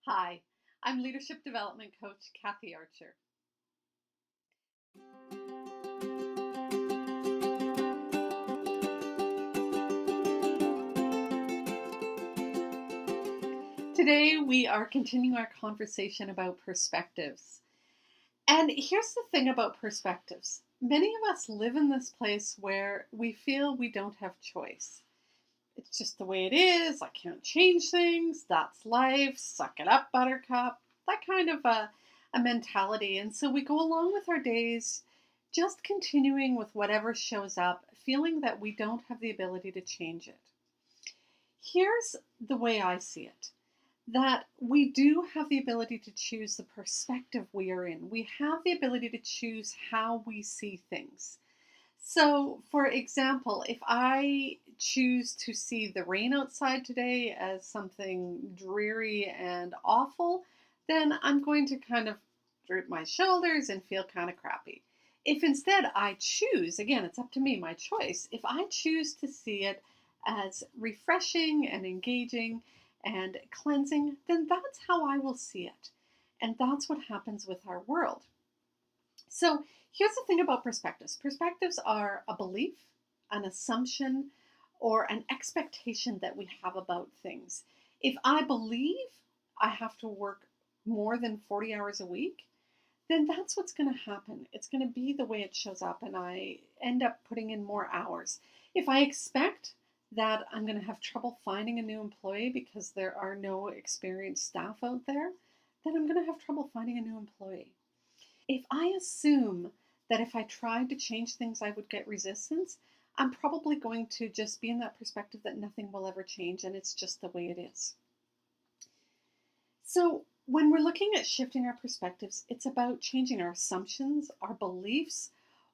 Hi, I'm Leadership Development Coach Kathy Archer. Today we are continuing our conversation about perspectives. And here's the thing about perspectives. Many of us live in this place where we feel we don't have choice. It's just the way it is. I can't change things. That's life. Suck it up, buttercup. That kind of a mentality. And so we go along with our days, just continuing with whatever shows up, feeling that we don't have the ability to change it. Here's the way I see it, that we do have the ability to choose the perspective we are in. We have the ability to choose how we see things. So, for example, if I choose to see the rain outside today as something dreary and awful, then I'm going to kind of droop my shoulders and feel kind of crappy. If instead I choose, again, it's up to me, my choice, if I choose to see it as refreshing and engaging and cleansing, then that's how I will see it. And that's what happens with our world. So here's the thing about perspectives. Perspectives are a belief, an assumption, or an expectation that we have about things. If I believe I have to work more than 40 hours a week, then that's what's going to happen. It's going to be the way it shows up, and I end up putting in more hours. If I expect that I'm going to have trouble finding a new employee because there are no experienced staff out there, then I'm going to have trouble finding a new employee. If I assume that if I tried to change things, I would get resistance, I'm probably going to just be in that perspective that nothing will ever change and it's just the way it is. So, when we're looking at shifting our perspectives, it's about changing our assumptions, our beliefs,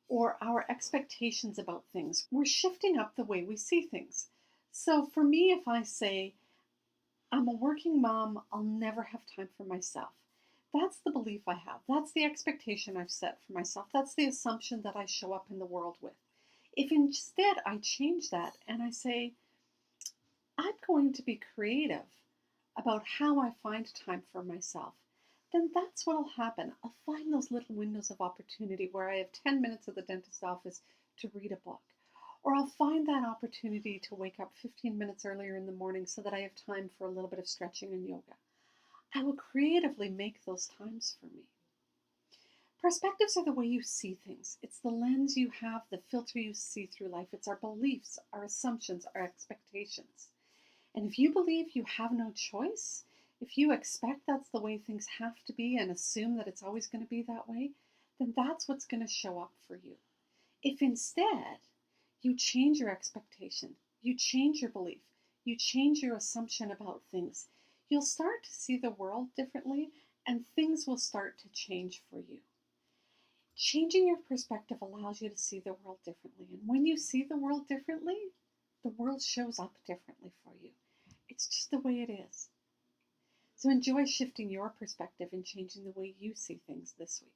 or our expectations about things. We're shifting up the way we see things. So, for me, if I say, I'm a working mom, I'll never have time for myself. That's the belief I have. That's the expectation I've set for myself. That's the assumption that I show up in the world with. If instead I change that and I say, I'm going to be creative about how I find time for myself, then that's what will happen. I'll find those little windows of opportunity where I have 10 minutes at the dentist's office to read a book. Or I'll find that opportunity to wake up 15 minutes earlier in the morning so that I have time for a little bit of stretching and yoga. I will creatively make those times for me. Perspectives are the way you see things. It's the lens you have, the filter you see through life. It's our beliefs, our assumptions, our expectations. And if you believe you have no choice, if you expect that's the way things have to be and assume that it's always going to be that way, then that's what's going to show up for you. If instead you change your expectation, you change your belief, you change your assumption about things, you'll start to see the world differently and things will start to change for you. Changing your perspective allows you to see the world differently. And when you see the world differently, the world shows up differently for you. It's just the way it is. So enjoy shifting your perspective and changing the way you see things this week.